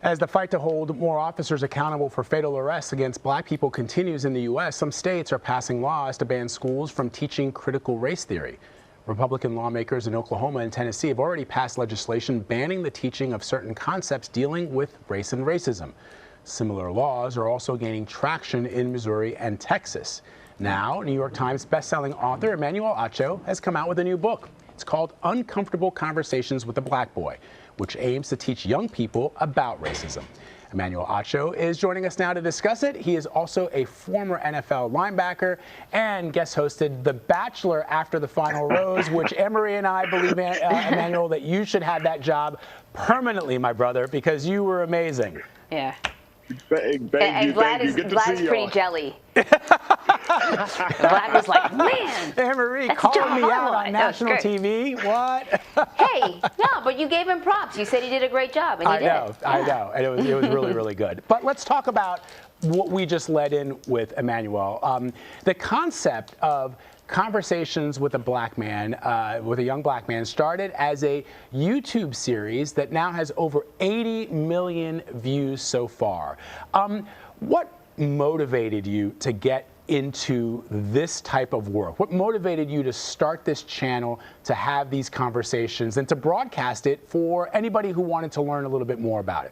As the fight to hold more officers accountable for fatal arrests against black people continues in the U.S., some states are passing laws to ban schools from teaching critical race theory. Republican lawmakers in Oklahoma and Tennessee have already passed legislation banning the teaching of certain concepts dealing with race and racism. Similar laws are also gaining traction in Missouri and Texas. Now, New York Times bestselling author Emmanuel Acho has come out with a new book. It's called Uncomfortable Conversations with a Black Boy, which aims to teach young people about racism. Emmanuel Acho is joining us now to discuss it. He is also a former NFL linebacker and guest hosted The Bachelor after the final rose, which Emery and I believe, Emmanuel, that you should have that job permanently, my brother, because you were amazing. Yeah. And Vlad's pretty jelly. Vlad was like, man, Emery calling me out on national TV. What? Hey, no, but you gave him props. You said he did a great job, and he did. I know, and it was really, really good. But let's talk about what we just led in with, Emmanuel. The concept of Conversations with a Black Man, with a young black man, started as a YouTube series that now has over 80 million views so far. What motivated you to get into this type of work? What motivated you to start this channel, to have these conversations, and to broadcast it for anybody who wanted to learn a little bit more about it?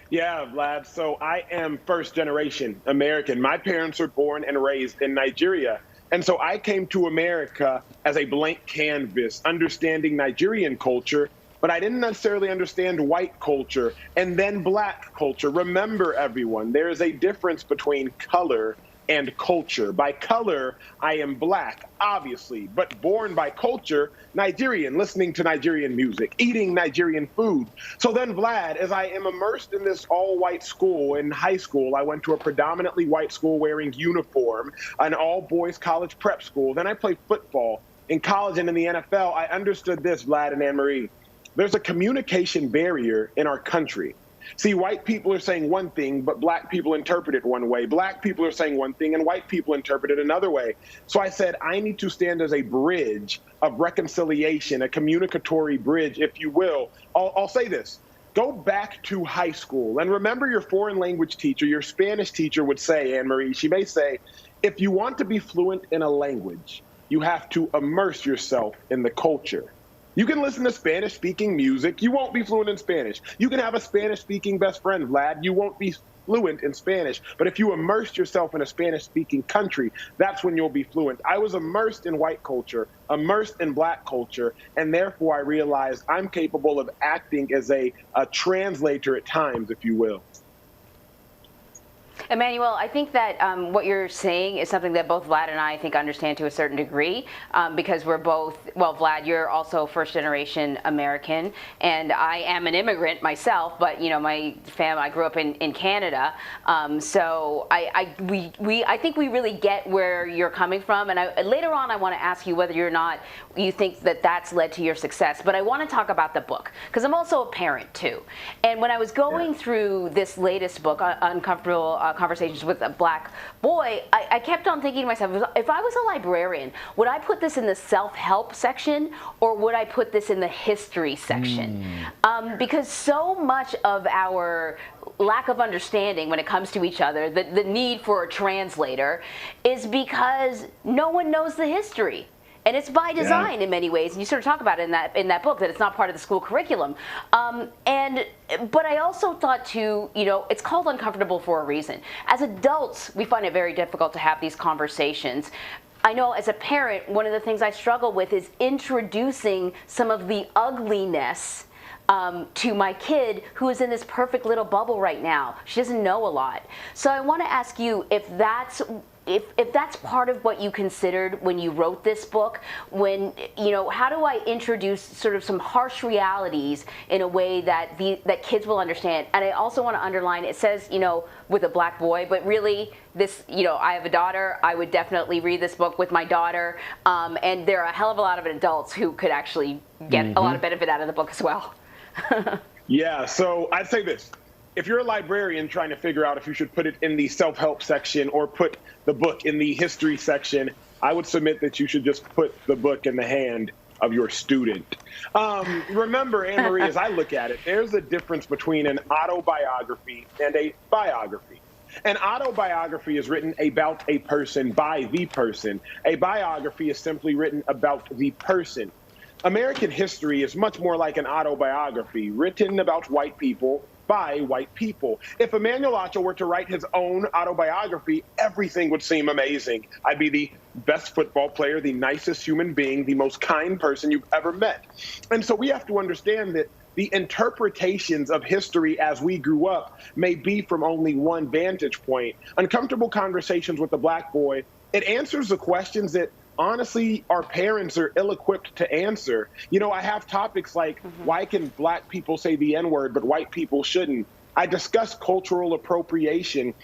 Yeah, Vlad. So I am first generation American. My parents were born and raised in Nigeria. And so I came to America as a blank canvas, understanding Nigerian culture, but I didn't necessarily understand white culture and then black culture. Remember, everyone, there is a difference between color and culture. By color, I am black, obviously, but born by culture, Nigerian, listening to Nigerian music, eating Nigerian food. So then, Vlad, as I am immersed in this all-white school in high school, I went to a predominantly white school wearing uniform, an all-boys college prep school. Then I played football in college and in the NFL. I understood this, Vlad and Anne-Marie. There's a communication barrier in our country. See, white people are saying one thing, but black people interpret it one way. Black people are saying one thing, and white people interpret it another way. So I said, I need to stand as a bridge of reconciliation, a communicatory bridge, if you will. I'll say this. Go back to high school and remember your foreign language teacher, your Spanish teacher would say, Anne-Marie, she may say, if you want to be fluent in a language, you have to immerse yourself in the culture. You can listen to Spanish-speaking music. You won't be fluent in Spanish. You can have a Spanish-speaking best friend, Vlad. You won't be fluent in Spanish. But if you immerse yourself in a Spanish-speaking country, that's when you'll be fluent. I was immersed in white culture, immersed in black culture, and therefore I realized I'm capable of acting as a translator at times, if you will. Emmanuel, I think that what you're saying is something that both Vlad and I think understand to a certain degree, because we're both, well, Vlad, you're also first generation American, and I am an immigrant myself, but you know, I grew up in Canada, so I think we really get where you're coming from, and later on I want to ask you whether or not you think that that's led to your success, but I want to talk about the book, because I'm also a parent too, and when I was going through this latest book, Uncomfortable Conversations with a Black Boy, I kept on thinking to myself, if I was a librarian, would I put this in the self-help section or would I put this in the history section? Because so much of our lack of understanding when it comes to each other, the need for a translator, is because no one knows the history. And it's by design in many ways, and you sort of talk about it in that book, that it's not part of the school curriculum. But I also thought too, you know, it's called Uncomfortable for a reason. As adults, we find it very difficult to have these conversations. I know as a parent, one of the things I struggle with is introducing some of the ugliness to my kid who is in this perfect little bubble right now. She doesn't know a lot. So I want to ask you if that's part of what you considered when you wrote this book, when, you know, how do I introduce sort of some harsh realities in a way that that kids will understand? And I also want to underline, it says, you know, with a black boy, but really this, you know, I have a daughter. I would definitely read this book with my daughter. And there are a hell of a lot of adults who could actually get a lot of benefit out of the book as well. Yeah, so I'd say this. If you're a librarian trying to figure out if you should put it in the self-help section or put the book in the history section, I would submit that you should just put the book in the hand of your student. Remember, Anne-Marie, as I look at it, there's a difference between an autobiography and a biography. An autobiography is written about a person by the person. A biography is simply written about the person. American history is much more like an autobiography written about white people by white people. If Emmanuel Acho were to write his own autobiography, everything would seem amazing. I'd be the best football player, the nicest human being, the most kind person you've ever met. And so we have to understand that the interpretations of history as we grew up may be from only one vantage point. Uncomfortable Conversations with a Black Boy, it answers the questions that honestly, our parents are ill-equipped to answer. You know, I have topics like, why can Black people say the N-word, but white people shouldn't? I discuss cultural appropriation.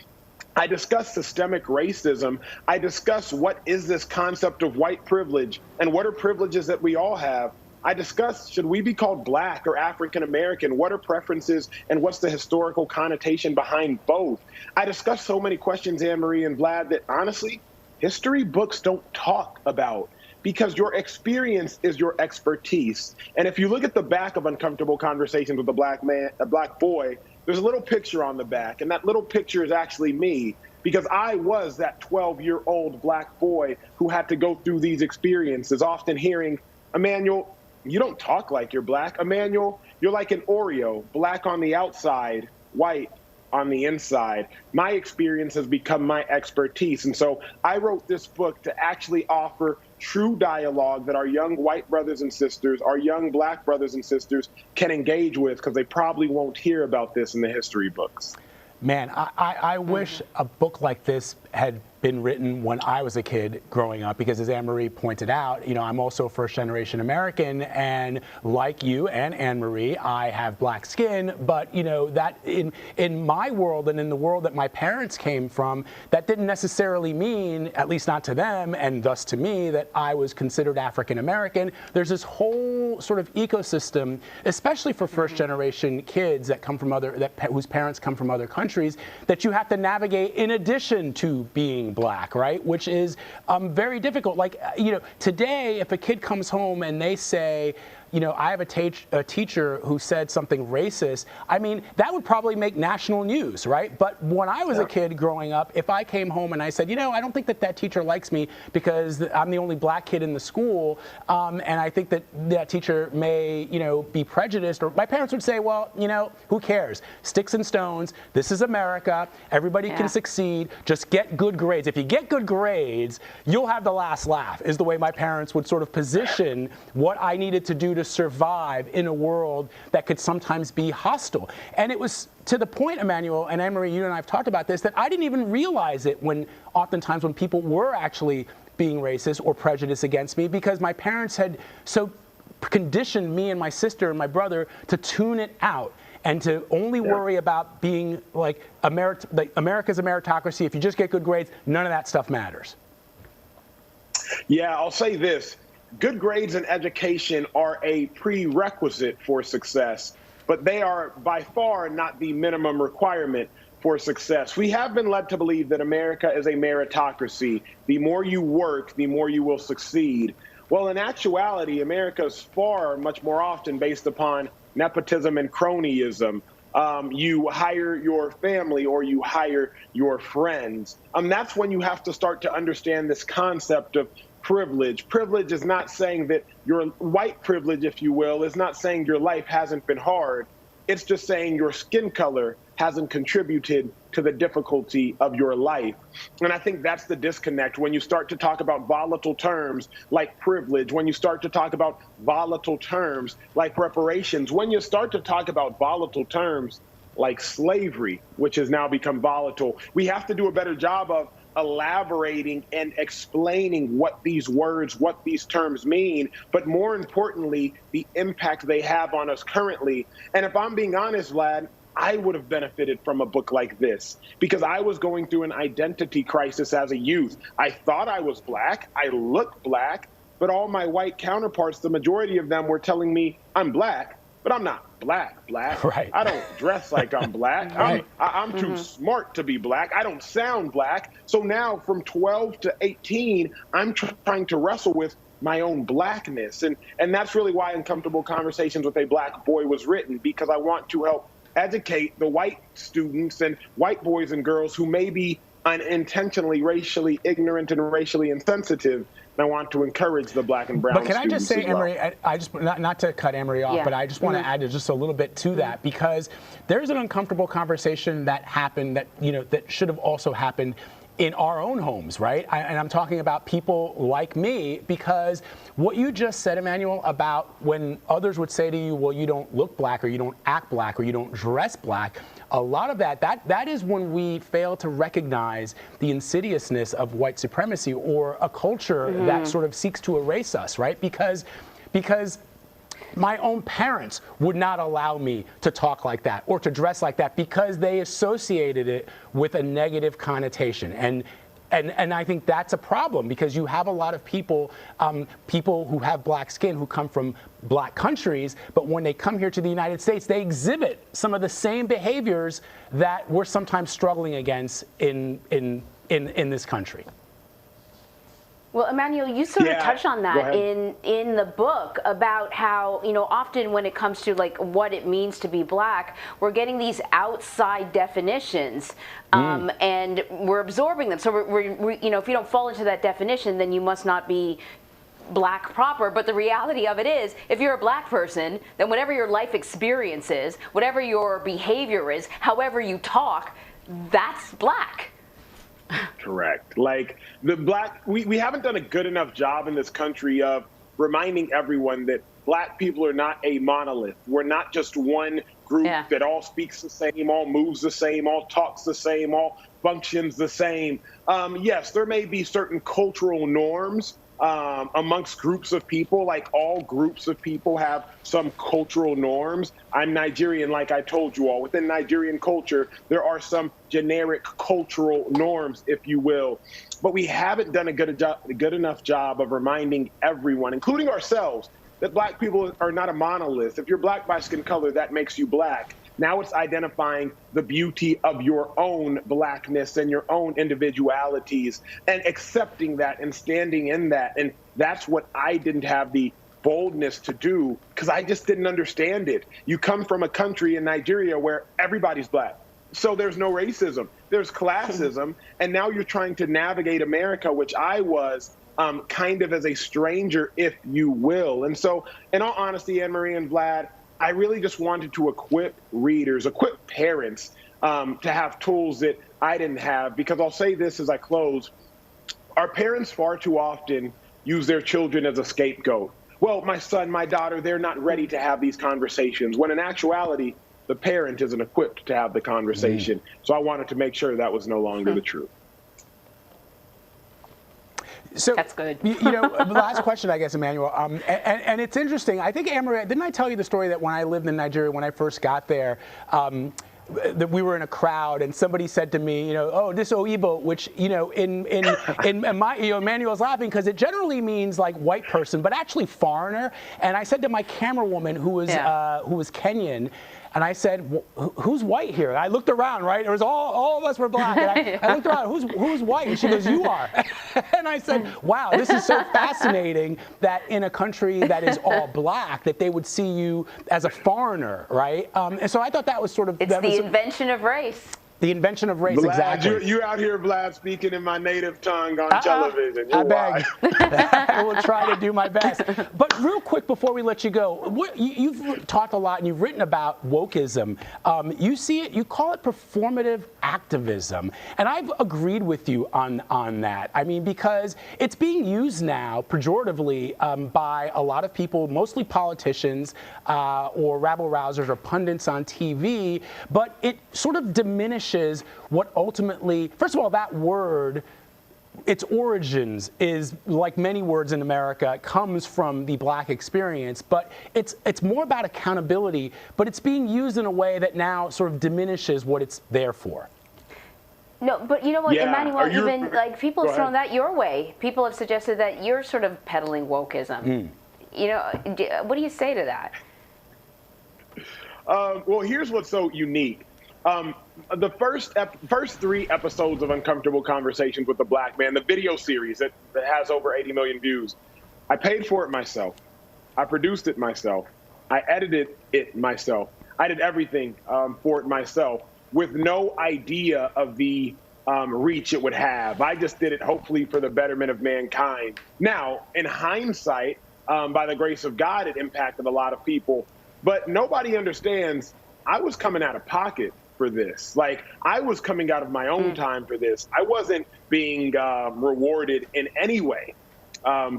I discuss systemic racism. I discuss what is this concept of white privilege and what are privileges that we all have. I discuss, should we be called Black or African American? What are preferences and what's the historical connotation behind both? I discuss so many questions, Anne-Marie and Vlad, that honestly, history books don't talk about, because your experience is your expertise. And if you look at the back of Uncomfortable Conversations with a Black Boy, there's a little picture on the back, and that little picture is actually me, because I was that 12-year-old Black boy who had to go through these experiences, often hearing, Emmanuel, you don't talk like you're Black. Emmanuel, you're like an Oreo, Black on the outside, white on the inside. My experience has become my expertise. And so I wrote this book to actually offer true dialogue that our young white brothers and sisters, our young Black brothers and sisters can engage with, because they probably won't hear about this in the history books. Man, I wish a book like this had been written when I was a kid growing up, because as Anne-Marie pointed out, you know, I'm also a first-generation American, and like you and Anne-Marie, I have Black skin, but, you know, that in my world and in the world that my parents came from, that didn't necessarily mean, at least not to them, and thus to me, that I was considered African American. There's this whole sort of ecosystem, especially for first-generation kids that come from whose parents come from other countries, that you have to navigate in addition to being Black, right? Which is very difficult. Like, you know, today, if a kid comes home and they say, you know, I have a teacher who said something racist, I mean, that would probably make national news, right? But when I was a kid growing up, if I came home and I said, you know, I don't think that teacher likes me because I'm the only Black kid in the school, and I think that teacher may, you know, be prejudiced, or my parents would say, well, you know, who cares? Sticks and stones. This is America. Everybody can succeed. Just get good grades. If you get good grades, you'll have the last laugh, is the way my parents would sort of position what I needed to do to survive in a world that could sometimes be hostile. And it was to the point, Emmanuel and Anne-Marie, you and I have talked about this, that I didn't even realize it oftentimes when people were actually being racist or prejudiced against me, because my parents had so conditioned me and my sister and my brother to tune it out and to only worry about being like America's a meritocracy. If you just get good grades, none of that stuff matters. Yeah, I'll say this. Good grades and education are a prerequisite for success, but they are by far not the minimum requirement for success. We have been led to believe that America is a meritocracy. The more you work, the more you will succeed. Well, in actuality, America is much more often based upon nepotism and cronyism. You hire your family or you hire your friends. That's when you have to start to understand this concept of privilege. Privilege is not saying that your white privilege, if you will, is not saying your life hasn't been hard. It's just saying your skin color hasn't contributed to the difficulty of your life. And I think that's the disconnect when you start to talk about volatile terms like privilege, when you start to talk about volatile terms like reparations, when you start to talk about volatile terms like slavery, which has now become volatile. We have to do a better job of elaborating and explaining what these words, what these terms mean, but more importantly, the impact they have on us currently. And if I'm being honest, Vlad, I would have benefited from a book like this because I was going through an identity crisis as a youth. I thought I was Black, I looked Black, but all my white counterparts, the majority of them were telling me I'm Black, but I'm not Black. Right. I don't dress like I'm Black. Right. I'm too smart to be Black. I don't sound Black. So now from 12 to 18, I'm trying to wrestle with my own blackness. And that's really why Uncomfortable Conversations with a Black Boy was written, because I want to help educate the white students and white boys and girls who may be unintentionally racially ignorant and racially insensitive. And I want to encourage the Black and brown But can I students just say, as well. Anne-Marie, I just not to cut Anne-Marie off, but I just want to add just a little bit to that, because there's an uncomfortable conversation that happened that, you know, that should have also happened in our own homes, right? And I'm talking about people like me, because what you just said, Emmanuel, about when others would say to you, well, you don't look black, or you don't act black, or you don't dress black, a lot of that is when we fail to recognize the insidiousness of white supremacy, or a culture that sort of seeks to erase us, right? Because my own parents would not allow me to talk like that or to dress like that, because they associated it with a negative connotation. And I think that's a problem, because you have a lot of people who have black skin who come from black countries, but when they come here to the United States, they exhibit some of the same behaviors that we're sometimes struggling against in this country. Well, Emmanuel, you sort of touch on that in the book about how, you know, often when it comes to like what it means to be black, we're getting these outside definitions and we're absorbing them. So we're, you know, if you don't fall into that definition, then you must not be black proper. But the reality of it is, if you're a black person, then whatever your life experience is, whatever your behavior is, however you talk, that's black. Correct. Like we haven't done a good enough job in this country of reminding everyone that black people are not a monolith. We're not just one group that all speaks the same, all moves the same, all talks the same, all functions the same. Yes, there may be certain cultural norms amongst groups of people. Like all groups of people have some cultural norms. I'm Nigerian, like I told you all. Within Nigerian culture, there are some generic cultural norms, if you will. But we haven't done a good enough job of reminding everyone, including ourselves, that black people are not a monolith. If you're black by skin color, that makes you black. Now it's identifying the beauty of your own blackness and your own individualities and accepting that and standing in that. And that's what I didn't have the boldness to do, because I just didn't understand it. You come from a country in Nigeria where everybody's black. So there's no racism, there's classism. And now you're trying to navigate America, which I was kind of as a stranger, if you will. And so in all honesty, Anne-Marie and Vlad, I really just wanted to equip readers, equip parents to have tools that I didn't have, because I'll say this as I close. Our parents far too often use their children as a scapegoat. Well, my son, my daughter, they're not ready to have these conversations, when in actuality, the parent isn't equipped to have the conversation. So I wanted to make sure that was no longer the truth. So that's good. You know, the last question, I guess, Emmanuel, and it's interesting. I think, Anne-Marie, didn't I tell you the story that when I lived in Nigeria, when I first got there, that we were in a crowd and somebody said to me, you know, oh, this Oibo, which, you know, in my, you know, Emmanuel's laughing because it generally means like white person, but actually foreigner. And I said to my camera woman, who was Kenyan, and I said, who's white here? And I looked around, right? It was all of us were black. And I looked around, who's white? And she goes, you are. And I said, wow, this is so fascinating that in a country that is all black, that they would see you as a foreigner, right? And so I thought that was sort of... It's the invention of race. The invention of race, Vlad, exactly. You're out here, Vlad, speaking in my native tongue on television. I beg. I will try to do my best. But real quick before we let you go, you've talked a lot and you've written about wokeism. You see it, you call it performative activism. And I've agreed with you on that. I mean, because it's being used now pejoratively by a lot of people, mostly politicians or rabble-rousers or pundits on TV, but it sort of diminishes what ultimately, first of all, that word, its origins is, like many words in America, comes from the black experience, but it's more about accountability, but it's being used in a way that now sort of diminishes what it's there for. No, but you know what, Emmanuel, even like people have thrown that your way. People have suggested that you're sort of peddling wokeism. You know, what do you say to that? Well, here's what's so unique. The first 3 episodes of Uncomfortable Conversations with the Black Man, the video series that has over 80 million views, I paid for it myself. I produced it myself. I edited it myself. I did everything for it myself with no idea of the reach it would have. I just did it hopefully for the betterment of mankind. Now, in hindsight, by the grace of God, it impacted a lot of people. But nobody understands I was coming out of pocket for this. Like, I was coming out of my own time for this. I wasn't being rewarded in any way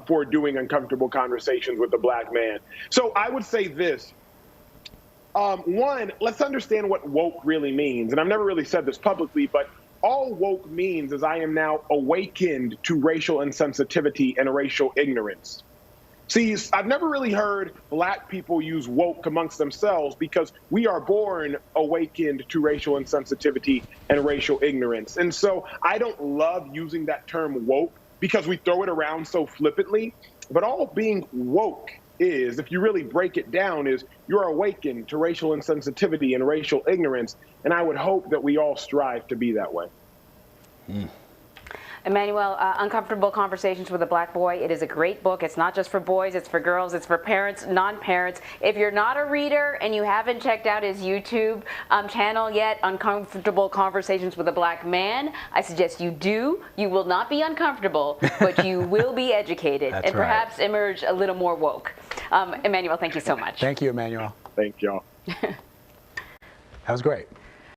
for doing uncomfortable conversations with the black man. So I would say this. One, let's understand what woke really means. And I've never really said this publicly, but all woke means is I am now awakened to racial insensitivity and racial ignorance. See, I've never really heard black people use woke amongst themselves because we are born awakened to racial insensitivity and racial ignorance. And so I don't love using that term woke because we throw it around so flippantly. But all being woke is, if you really break it down, is you're awakened to racial insensitivity and racial ignorance. And I would hope that we all strive to be that way. Emmanuel, Uncomfortable Conversations with a Black Boy. It is a great book. It's not just for boys, it's for girls, it's for parents, non-parents. If you're not a reader and you haven't checked out his YouTube channel yet, Uncomfortable Conversations with a Black Man, I suggest you do. You will not be uncomfortable, but you will be educated and perhaps emerge a little more woke. Emmanuel, thank you so much. Thank you, Emmanuel. Thank y'all. That was great.